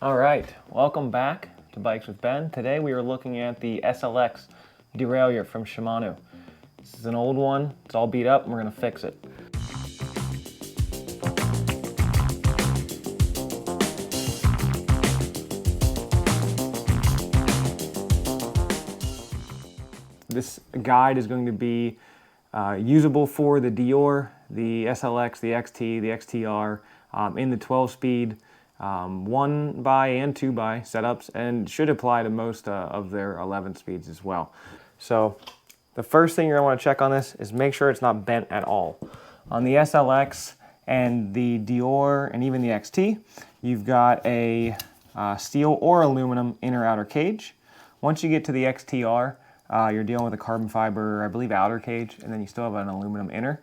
All right, welcome back to Bikes with Ben. Today we are looking at the SLX derailleur from Shimano. This is an old one, it's all beat up, and we're gonna fix it. This guide is going to be usable for the Deore, the SLX, the XT, the XTR, in the 12-speed 1x and 2x setups, and should apply to most of their 11 speeds as well. So the first thing you're going to want to check on this is make sure it's not bent at all. On the SLX and the Deore and even the XT, you've got a steel or aluminum inner outer cage. Once you get to the XTR, you're dealing with a carbon fiber, I believe, outer cage, and then you still have an aluminum inner.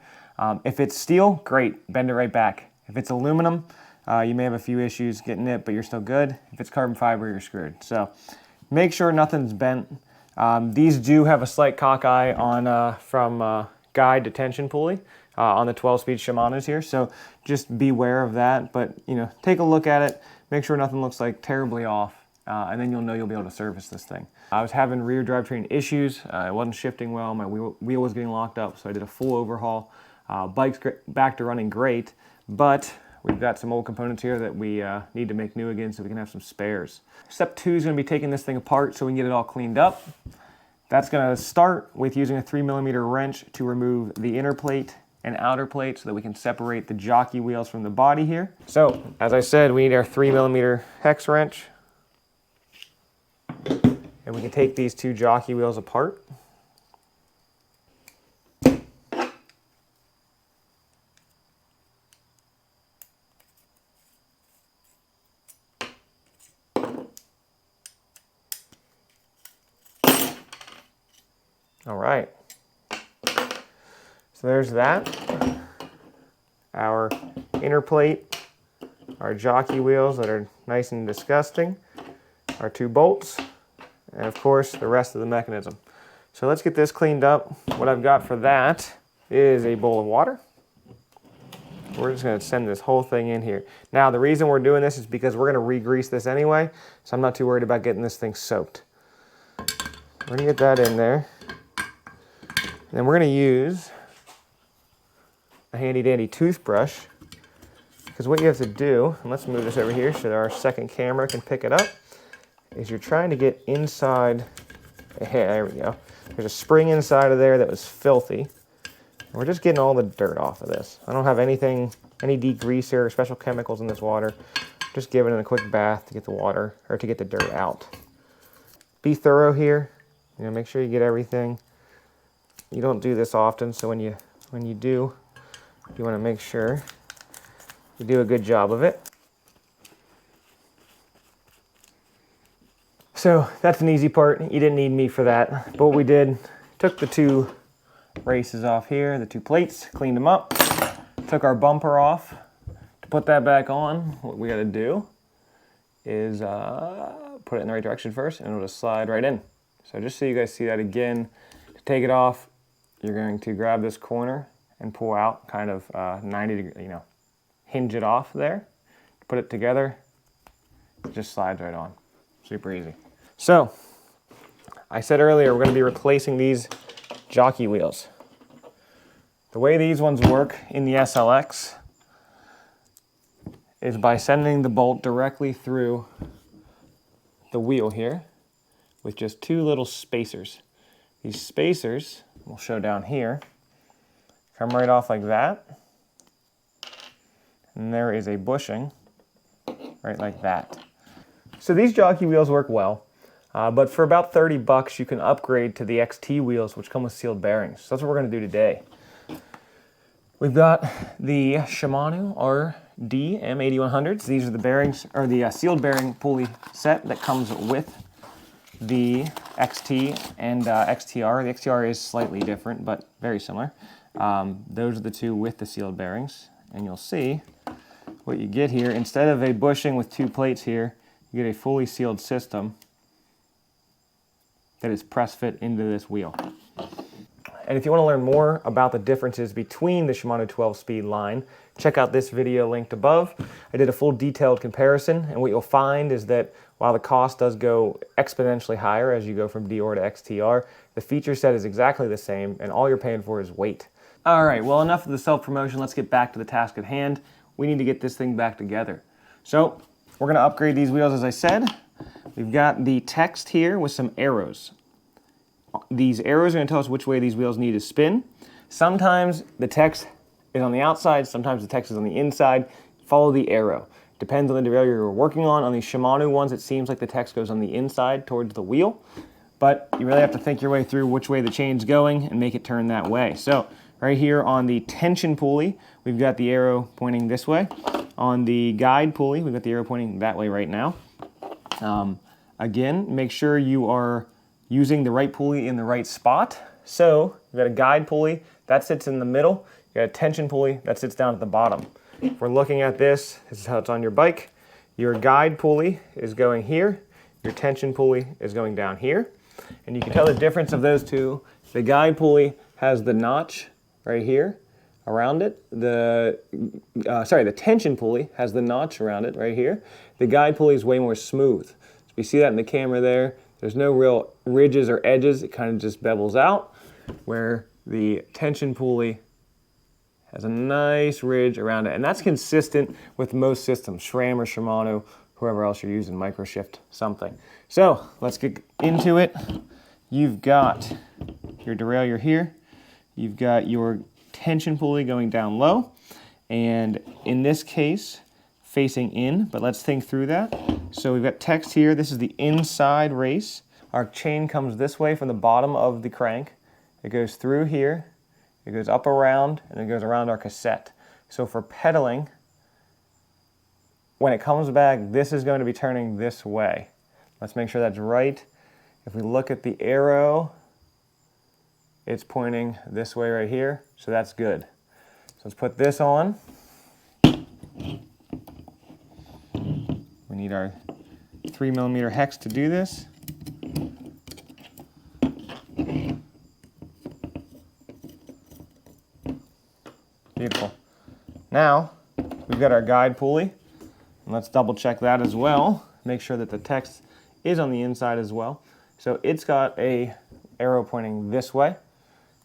If it's steel, great, bend it right back. If it's aluminum, you may have a few issues getting it, but you're still good. If it's carbon fiber, you're screwed. So make sure nothing's bent. These do have a slight cockeye on from guide to tension pulley on the 12-speed Shimanos here, so just beware of that. But take a look at it, make sure nothing looks like terribly off, and then you'll know you'll be able to service this thing. I was having rear drivetrain issues. It wasn't shifting well. My wheel was getting locked up, so I did a full overhaul. Bike's back to running great, but we've got some old components here that we need to make new again so we can have some spares. Step 2 is going to be taking this thing apart so we can get it all cleaned up. That's going to start with using a 3mm wrench to remove the inner plate and outer plate so that we can separate the jockey wheels from the body here. So, as I said, we need our 3mm hex wrench. And we can take these two jockey wheels apart. All right, so there's that. Our inner plate, our jockey wheels that are nice and disgusting, our two bolts, and of course the rest of the mechanism. So let's get this cleaned up. What I've got for that is a bowl of water. We're just going to send this whole thing in here. Now the reason we're doing this is because we're going to re-grease this anyway, so I'm not too worried about getting this thing soaked. We're going to get that in there. And then we're going to use a handy dandy toothbrush, because what you have to do, and let's move this over here so that our second camera can pick it up, is you're trying to get inside, there we go. There's a spring inside of there that was filthy. And we're just getting all the dirt off of this. I don't have any degreaser or special chemicals in this water. Just giving it a quick bath to get the water, or to get the dirt out. Be thorough here, make sure you get everything. You don't do this often, so when you do, you want to make sure you do a good job of it. So that's an easy part. You didn't need me for that. But what we did, took the two races off here, the two plates, cleaned them up, took our bumper off. To put that back on, what we got to do is put it in the right direction first, and it'll just slide right in. So just so you guys see that again, to take it off, you're going to grab this corner and pull out kind of 90 degree, hinge it off there. Put it together, it just slides right on. Super easy. So, I said earlier we're going to be replacing these jockey wheels. The way these ones work in the SLX is by sending the bolt directly through the wheel here with just two little spacers. These spacers, we'll show down here, come right off like that. And there is a bushing right like that. So these jockey wheels work well, but for about 30 bucks you can upgrade to the XT wheels, which come with sealed bearings. So that's what we're going to do today. We've got the Shimano RD M8100s. These are the bearings, or the sealed bearing pulley set that comes with the XT and XTR. The XTR is slightly different, but very similar. Those are the two with the sealed bearings, and you'll see what you get here. Instead of a bushing with two plates here, you get a fully sealed system that is press fit into this wheel. And if you want to learn more about the differences between the Shimano 12-speed line, check out this video linked above. I did a full detailed comparison, and what you'll find is that while the cost does go exponentially higher as you go from Deore to XTR, the feature set is exactly the same, and all you're paying for is weight. All right, well, enough of the self-promotion. Let's get back to the task at hand. We need to get this thing back together. So we're going to upgrade these wheels, as I said. We've got the text here with some arrows. These arrows are going to tell us which way these wheels need to spin. Sometimes the text is on the outside, sometimes the text is on the inside. Follow the arrow. Depends on the derailleur you're working on. On these Shimano ones, it seems like the text goes on the inside towards the wheel, but you really have to think your way through which way the chain's going and make it turn that way. So right here on the tension pulley, we've got the arrow pointing this way. On the guide pulley, we've got the arrow pointing that way right now. Again, make sure you are using the right pulley in the right spot. So you've got a guide pulley that sits in the middle. You got a tension pulley that sits down at the bottom. If we're looking at this is how it's on your bike. Your guide pulley is going here. Your tension pulley is going down here. And you can tell the difference of those two. The guide pulley has the notch right here around it. The tension pulley has the notch around it right here. The guide pulley is way more smooth. So we see that in the camera there. There's no real ridges or edges. It kind of just bevels out, where the tension pulley has a nice ridge around it. And that's consistent with most systems, SRAM or Shimano, whoever else you're using, Microshift, something. So let's get into it. You've got your derailleur here. You've got your tension pulley going down low. And in this case, facing in, but let's think through that. So we've got text here. This is the inside race. Our chain comes this way from the bottom of the crank. It goes through here, it goes up around, and it goes around our cassette. So for pedaling, when it comes back, this is going to be turning this way. Let's make sure that's right. If we look at the arrow, it's pointing this way right here, so that's good. So let's put this on. We need our 3mm hex to do this. Beautiful. Now, we've got our guide pulley. And let's double check that as well. Make sure that the text is on the inside as well. So it's got a arrow pointing this way.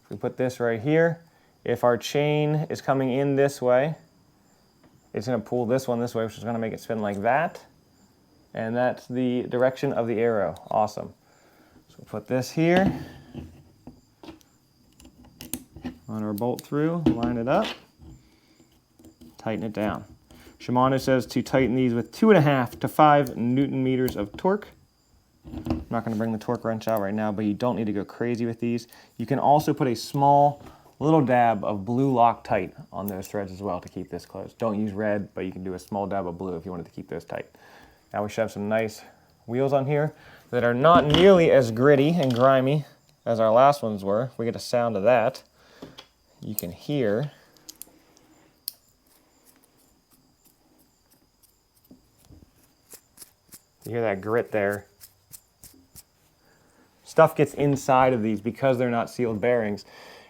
If we put this right here, if our chain is coming in this way, it's going to pull this one this way, which is going to make it spin like that. And that's the direction of the arrow. Awesome. So we'll put this here on our bolt through, line it up, tighten it down. Shimano says to tighten these with 2.5 to 5 Newton meters of torque. I'm not going to bring the torque wrench out right now, but you don't need to go crazy with these. You can also put a small little dab of blue Loctite on those threads as well to keep this closed. Don't use red, but you can do a small dab of blue if you wanted to keep those tight. Now we should have some nice wheels on here that are not nearly as gritty and grimy as our last ones were. If we get a sound of that, you can hear. You hear that grit there. Stuff gets inside of these because they're not sealed bearings.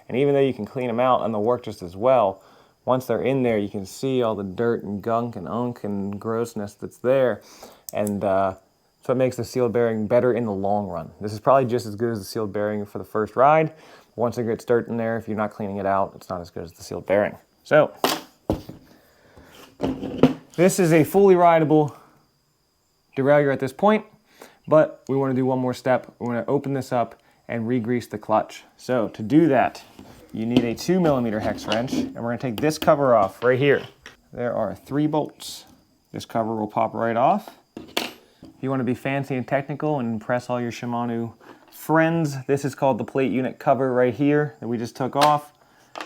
And even though you can clean them out and they'll work just as well, once they're in there, you can see all the dirt and gunk and unk and grossness that's there. And so it makes the sealed bearing better in the long run. This is probably just as good as the sealed bearing for the first ride. Once there gets dirt in there, if you're not cleaning it out, it's not as good as the sealed bearing. So this is a fully rideable derailleur at this point, but we want to do one more step. We want to open this up and regrease the clutch. So to do that, you need a 2mm hex wrench, and we're going to take this cover off right here. There are 3 bolts. This cover will pop right off. If you want to be fancy and technical and impress all your Shimano friends, this is called the plate unit cover right here that we just took off.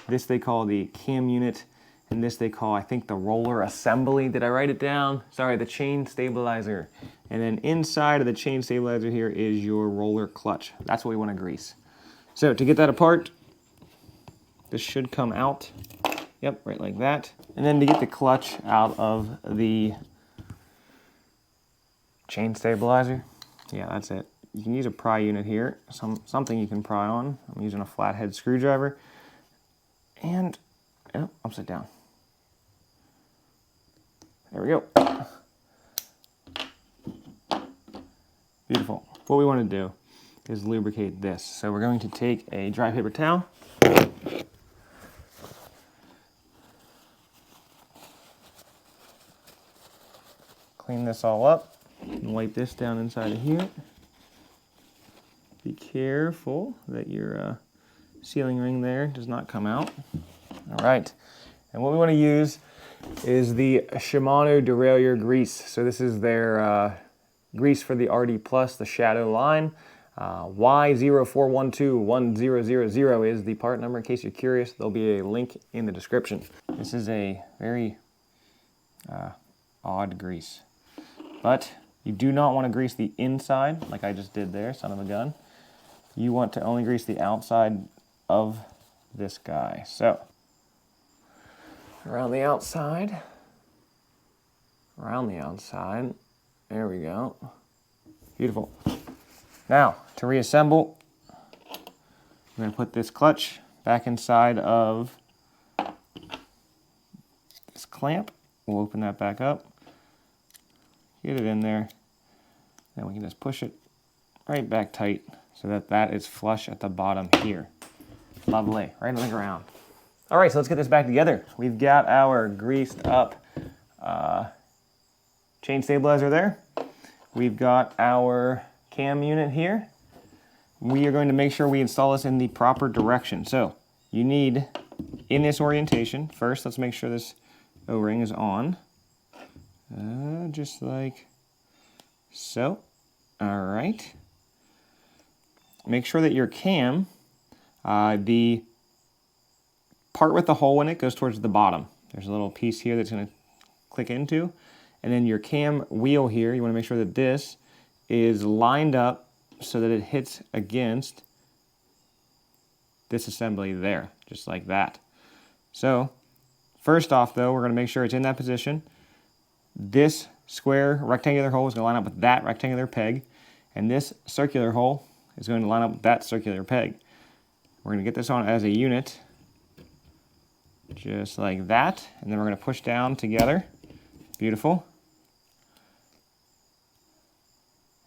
This they call the cam unit, and this they call, I think, the roller assembly. Did I write it down? Sorry, the chain stabilizer. And then inside of the chain stabilizer here is your roller clutch. That's what we want to grease. So to get that apart, this should come out. Yep, right like that. And then to get the clutch out of the chain stabilizer, yeah, that's it. you can use a pry unit here, something you can pry on. I'm using a flathead screwdriver, and upside down. There we go. Beautiful. What we want to do is lubricate this. So we're going to take a dry paper towel. Clean this all up and wipe this down inside of here. Be careful that your sealing ring there does not come out. All right, and what we want to use is the Shimano Derailleur grease. So this is their grease for the RD Plus, the Shadow line. Y04121000 is the part number in case you're curious. There'll be a link in the description. This is a very odd grease. But you do not want to grease the inside like I just did there, son of a gun. You want to only grease the outside of this guy. So, around the outside, there we go. Beautiful. Now, to reassemble, I'm going to put this clutch back inside of this clamp. We'll open that back up, get it in there, then we can just push it right back tight so that that is flush at the bottom here. Lovely, right on the ground. All right, so let's get this back together. We've got our greased up chain stabilizer there. We've got our cam unit here. We are going to make sure we install this in the proper direction. So you need, in this orientation, first let's make sure this O-ring is on. Just like so. All right. Make sure that your cam, the part with the hole in it goes towards the bottom. There's a little piece here that's going to click into. And then your cam wheel here, you want to make sure that this is lined up so that it hits against this assembly there, just like that. So, first off though, we're going to make sure it's in that position. This square rectangular hole is going to line up with that rectangular peg, and this circular hole is going to line up with that circular peg. We're going to get this on as a unit, just like that, and then we're going to push down together. Beautiful.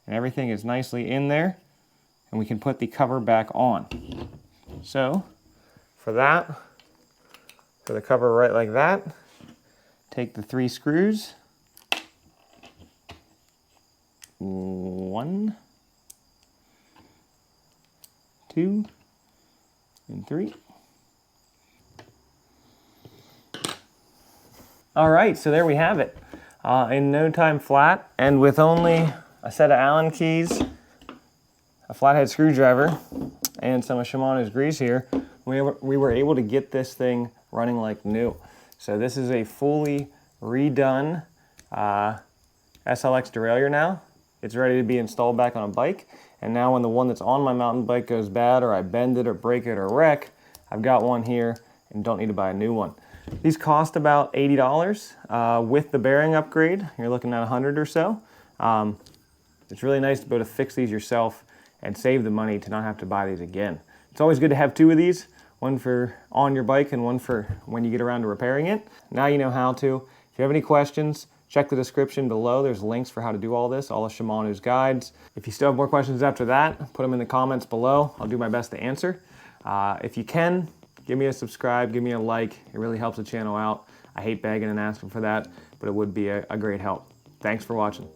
And everything is nicely in there, and we can put the cover back on. So, for that, for the cover right like that, take the 3 screws, 1, 2, and 3. All right, so there we have it. In no time flat, and with only a set of Allen keys, a flathead screwdriver, and some of Shimano's grease here, we were able to get this thing running like new. So this is a fully redone SLX derailleur now. It's ready to be installed back on a bike, and now when the one that's on my mountain bike goes bad, or I bend it or break it or wreck, I've got one here and don't need to buy a new one. These cost about $80 with the bearing upgrade. You're looking at $100 or so. It's really nice to be able to fix these yourself and save the money to not have to buy these again. It's always good to have 2 of these, one for on your bike and one for when you get around to repairing it. Now you know how to. If you have any questions, check the description below. There's links for how to do all this, all of Shimano's guides. If you still have more questions after that, put them in the comments below. I'll do my best to answer. If you can, give me a subscribe, give me a like. It really helps the channel out. I hate begging and asking for that, but it would be a great help. Thanks for watching.